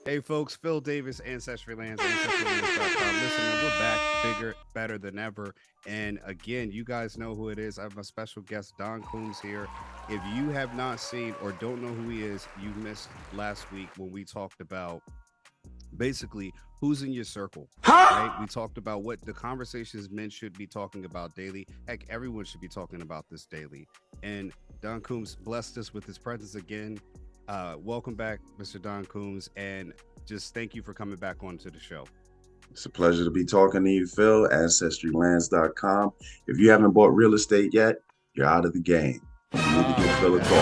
Hey folks, Phil Davis, Ancestry Lands, AncestryLands.com. Listen, man, we're back bigger, better than ever. And again, you guys know who it is. I have my special guest, Don Coombs, here. If you have not seen or don't know who he is, you missed last week when we talked about basically who's in your circle, right? We talked about what the conversations men should be talking about daily. Heck, everyone should be talking about this daily. And Don Coombs blessed us with his presence again. Welcome back, Mr. Don Coombs, and just thank you for coming back onto the show. It's a pleasure to be talking to you, Phil. Ancestrylands.com. If you haven't bought real estate yet, you're out of the game. You need to give Oh, Phil a call.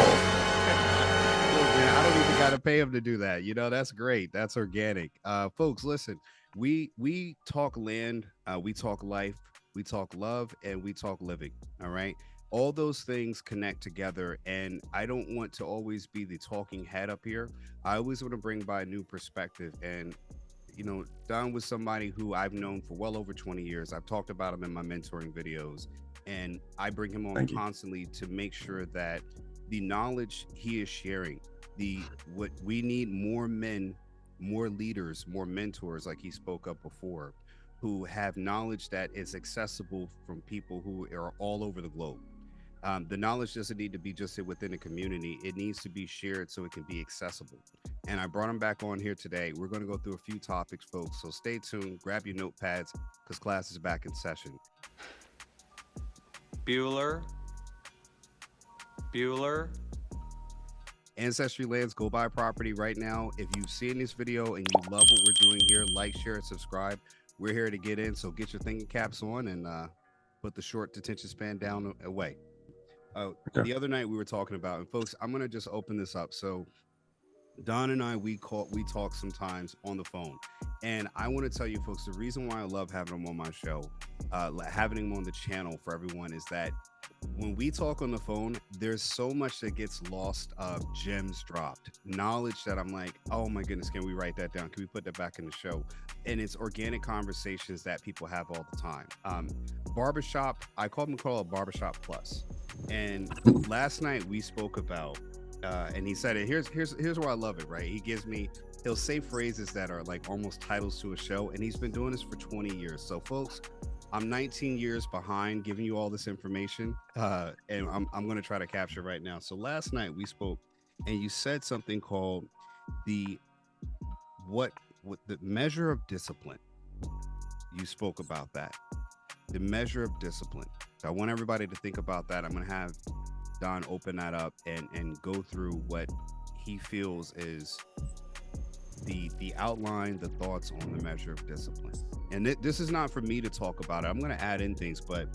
look, man, I don't even got to pay him to do that. You know, that's great. That's organic. Folks, listen, we talk land, we talk life, we talk love, and we talk living. All right. All those things connect together, and I don't want to always be the talking head up here. I always want to bring by a new perspective. And Don was somebody who I've known for well over 20 years. I've talked about him in my mentoring videos, and I bring him on Thank you. constantly to make sure that the knowledge he is sharing, the what we need more men, more leaders, more mentors, like he spoke up before, who have knowledge that is accessible from people who are all over the globe. The knowledge doesn't need to be just within the community. It needs to be shared so it can be accessible. And I brought him back on here today. We're going to go through a few topics, folks. So stay tuned, grab your notepads because class is back in session. Bueller, Bueller. Ancestry Lands, go buy property right now. If you've seen this video and you love what we're doing here, like, share, and subscribe. We're here to get in. So get your thinking caps on and put the short detention span down away. Okay. The other night we were talking about, and folks, I'm gonna just open this up. So Don and I, we talk sometimes on the phone, and I want to tell you, folks, the reason why I love having him on my show, having him on the channel for everyone, is that when we talk on the phone, there's so much that gets lost of gems dropped, knowledge that I'm like, oh my goodness, can we write that down? Can we put that back in the show? And it's organic conversations that people have all the time. Barbershop, I call it Barbershop Plus. And last night we spoke about, and he said it. Here's where I love it. Right, he'll say phrases that are like almost titles to a show, and he's been doing this for 20 years. So, folks, I'm 19 years behind giving you all this information, and I'm going to try to capture right now. So last night we spoke, and you said something called the what the measure of discipline. You spoke about that, the measure of discipline. So I want everybody to think about that. I'm going to have Don open that up and go through what he feels is the outline, the thoughts on the measure of discipline. And this is not for me to talk about it. I'm going to add in things, but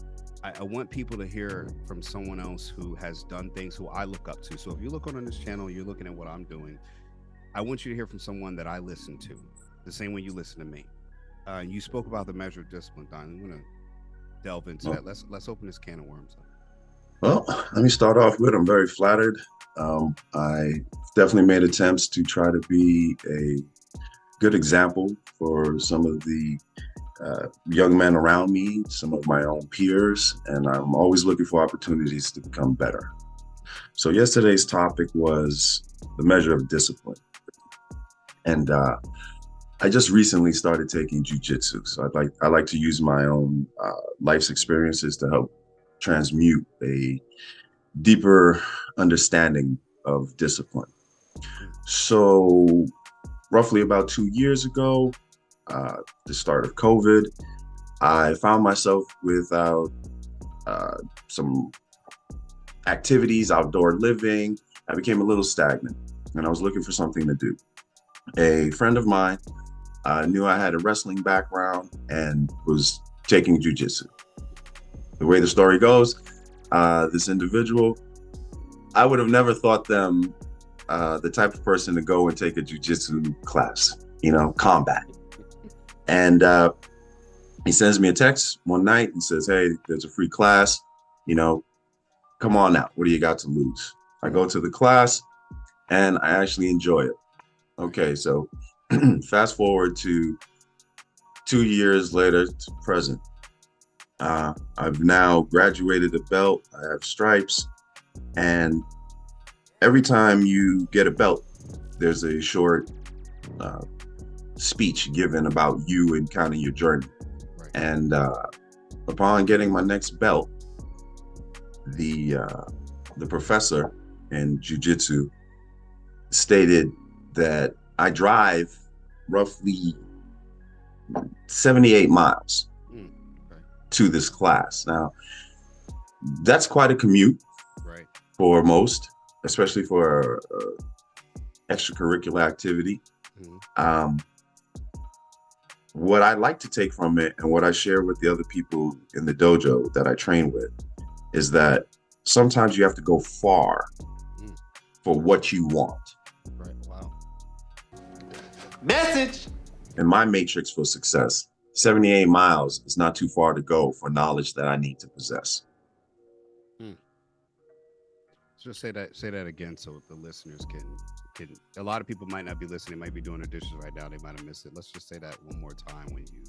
I want people to hear from someone else who has done things who I look up to. So if you look on this channel, you're looking at what I'm doing. I want you to hear from someone that I listen to, the same way you listen to me. You spoke about the measure of discipline, Don. I'm going to delve into Well, that. Let's open this can of worms up. well, let me start off with I'm very flattered. I definitely made attempts to try to be a good example for some of the young men around me, some of my own peers, and I'm always looking for opportunities to become better. So yesterday's topic was the measure of discipline. And I just recently started taking jujitsu. So I like to use my own life's experiences to help transmute a deeper understanding of discipline. So roughly about 2 years ago, the start of COVID, I found myself without some activities, outdoor living. I became a little stagnant and I was looking for something to do. A friend of mine knew I had a wrestling background and was taking jujitsu. The way the story goes, this individual, I would have never thought them the type of person to go and take a jujitsu class, combat. And he sends me a text one night and says, hey, there's a free class, come on out. What do you got to lose? I go to the class and I actually enjoy it. Okay, so fast forward to 2 years later to present. I've now graduated a belt. I have stripes. And every time you get a belt, there's a short speech given about you and kind of your journey. Right. And upon getting my next belt, the uh, the professor in jujitsu stated that I drive roughly 78 miles Mm, okay. to this class. Now, that's quite a commute Right. for most, especially for extracurricular activity. Mm-hmm. Um, what I like to take from it and what I share with the other people in the dojo that I train with is that sometimes you have to go far Mm, for what you want. right. Wow. Message. In my matrix for success, 78 miles is not too far to go for knowledge that I need to possess. Mm. Just say that again so the listeners can. A lot of people might not be listening, might be doing their dishes right now. They might have missed it. Let's just say that one more time when you.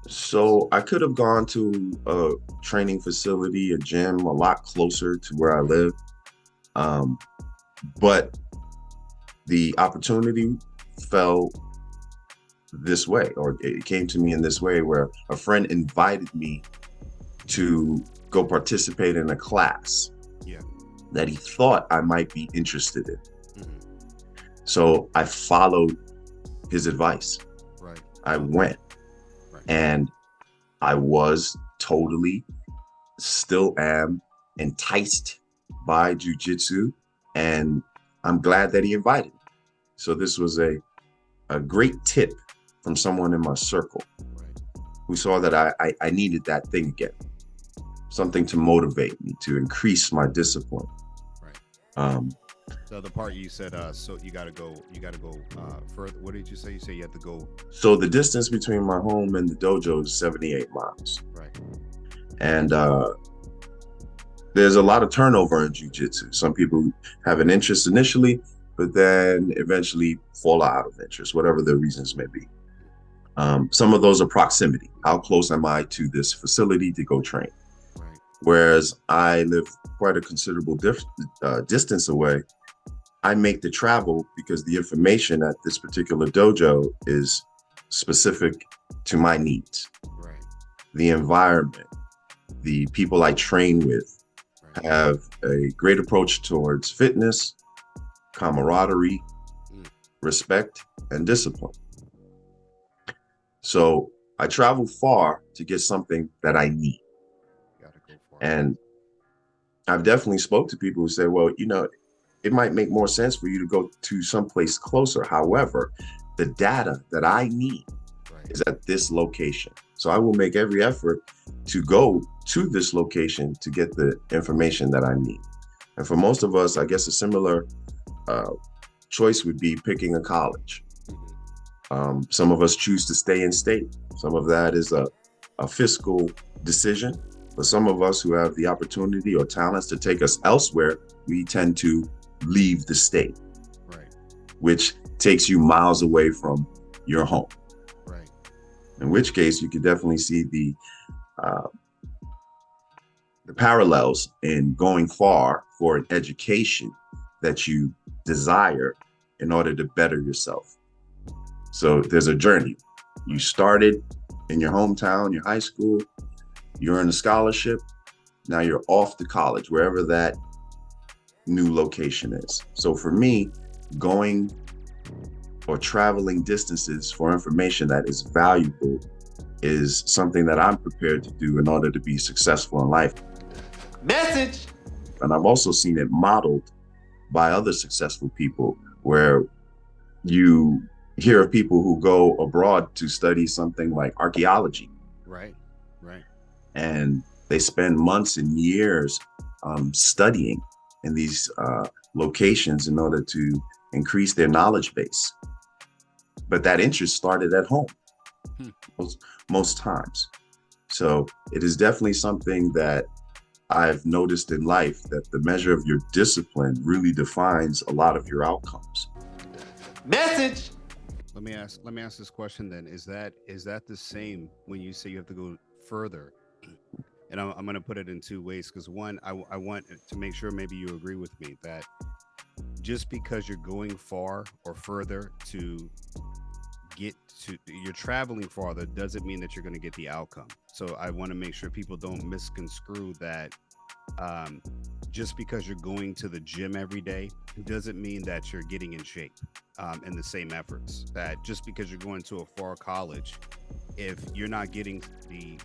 So I could have gone to a training facility, a gym a lot closer to where I Right. live. Um, but the opportunity fell this way, or it came to me in this way, where a friend invited me to go participate in a class Yeah. that he thought I might be interested in. Mm-hmm. So I followed his advice. Right. I went, Right. and I was totally, still am enticed by jujitsu, and I'm glad that he invited me. So this was a great tip from someone in my circle Right. who saw that I needed that thing again, something to motivate me, to increase my discipline. Right. Um, The other part you said, so you gotta go further. What did you say? You say you have to go. so the distance between my home and the dojo is 78 miles. Right. And there's a lot of turnover in jujitsu. Some people have an interest initially, but then eventually fall out of interest, whatever the reasons may be. Some of those are proximity. How close am I to this facility to go train? Right. Whereas I live quite a considerable distance away. I make the travel because the information at this particular dojo is specific to my needs. Right. The environment, the people I train with Right. have a great approach towards fitness, camaraderie, Mm. respect, and discipline. So I travel far to get something that I need. Gotta go far. And I've definitely spoke to people who say, well, it might make more sense for you to go to someplace closer. However, the data that I need Right. is at this location. So I will make every effort to go to this location to get the information that I need. And for most of us, I guess a similar uh, choice would be picking a college. Mm-hmm. Some of us choose to stay in state. Some of that is a fiscal decision. For some of us who have the opportunity or talents to take us elsewhere, we tend to leave the state, Right. which takes you miles away from your home. Right. In which case, you can definitely see uh, the parallels in going far for an education that you desire in order to better yourself. So there's a journey. You started in your hometown, your high school, you're in a scholarship, now you're off to college, wherever that new location is. So for me, going or traveling distances for information that is valuable is something that I'm prepared to do in order to be successful in life. Message. And I've also seen it modeled by other successful people where you hear of people who go abroad to study something like archaeology. Right. Right. And they spend months and years studying in these locations in order to increase their knowledge base. But that interest started at home Hmm. most times. So it is definitely something that I've noticed in life, that the measure of your discipline really defines a lot of your outcomes. Message. Let me ask this question then. Is that the same when you say you have to go further? And I'm going to put it in two ways because one, I want to make sure maybe you agree with me that just because you're going far or further to get to, you're traveling farther doesn't mean that you're going to get the outcome. So I want to make sure people don't misconstrue that um, just because you're going to the gym every day doesn't mean that you're getting in shape in the same efforts. That just because you're going to a far college, if you're not getting the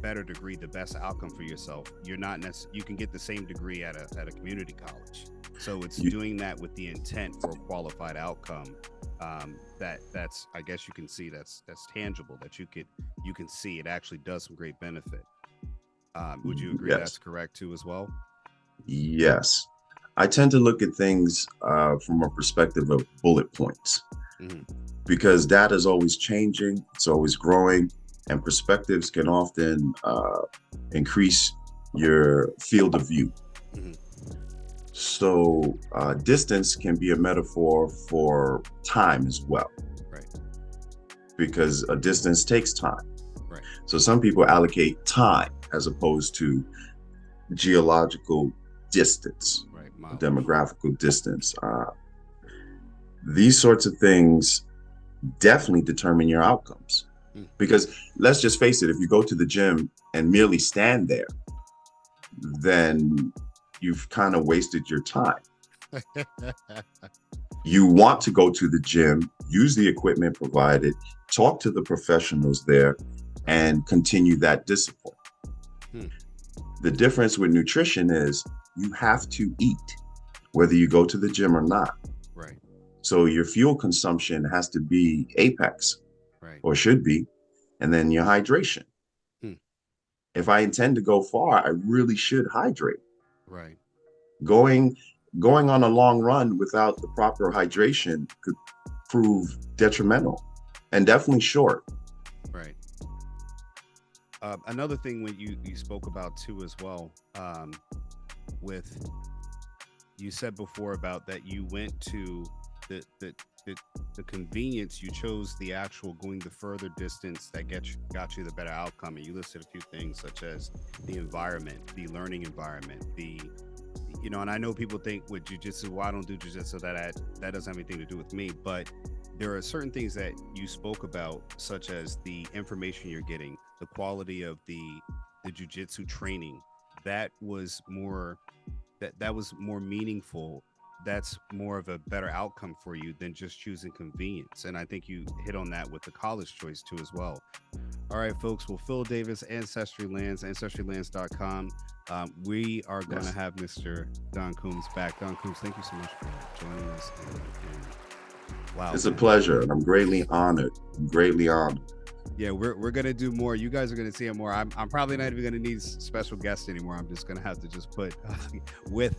better degree, the best outcome for yourself, you're not necessarily, you can get the same degree at a community college. So it's You, doing that with the intent for a qualified outcome. That's, I guess you can see that's tangible, that you can see it actually does some great benefit. Would you agree that's yes, correct too as well? yes. I tend to look at things from a perspective of bullet points Hmm. because data is always changing, it's always growing, and perspectives can often increase your field of view. Hmm. So, distance can be a metaphor for time as well, Right. because a distance takes time. Right. So, some people allocate time as opposed to geological distance, Right. Mileage. demographical distance. These sorts of things definitely determine your outcomes. Mm. Because let's just face it, if you go to the gym and merely stand there, then you've kind of wasted your time. You want to go to the gym, use the equipment provided, talk to the professionals there, Right. and continue that discipline. Hmm. The difference with nutrition is you have to eat, whether you go to the gym or not. Right. So your fuel consumption has to be apex, Right. or should be, and then your hydration. Hmm. If I intend to go far, I really should hydrate. Right. Going going on a long run without the proper hydration could prove detrimental and definitely short. Right. Another thing when you spoke about too as well, with, you said before about that you went to the the the, the convenience, you chose the actual going the further distance that got you the better outcome, and you listed a few things such as the environment, the learning environment, the, and I know people think with jujitsu, well, I don't do jujitsu, that doesn't have anything to do with me, but there are certain things that you spoke about, such as the information you're getting, the quality of the jujitsu training. That was more, that was more meaningful. That's more of a better outcome for you than just choosing convenience. And I think you hit on that with the college choice too as well. All right, folks. Well, Phil Davis, Ancestry Lands, ancestrylands.com. We are going to Yes. have Mr. Don Coombs back. Don Coombs, thank you so much for joining us. And wow, It's a man. pleasure, and I'm greatly honored. I'm greatly honored. Yeah, we're gonna do more. You guys are gonna see it more. I'm probably not even gonna need special guests anymore. I'm just gonna have to just put with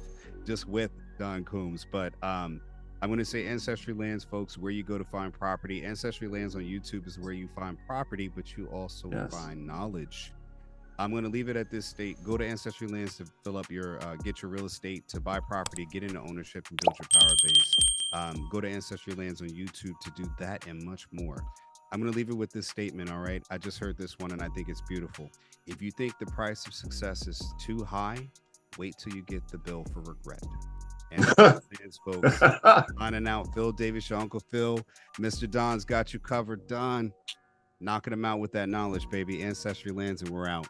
with Don Coombs. But I'm gonna say Ancestry Lands, folks, where you go to find property. Ancestry Lands on YouTube is where you find property, but you also Yes. find knowledge. I'm going to leave it at this state. Go to Ancestry Lands to fill up your, get your real estate, to buy property, get into ownership, and build your power base. Go to Ancestry Lands on YouTube to do that and much more. I'm going to leave it with this statement. All right. I just heard this one and I think it's beautiful. If you think the price of success is too high, wait till you get the bill for regret. Ancestry Lands, folks. Signing out. Phil Davis, your Uncle Phil. Mr. Don's got you covered. Don, knocking him out with that knowledge, baby. Ancestry Lands, and we're out.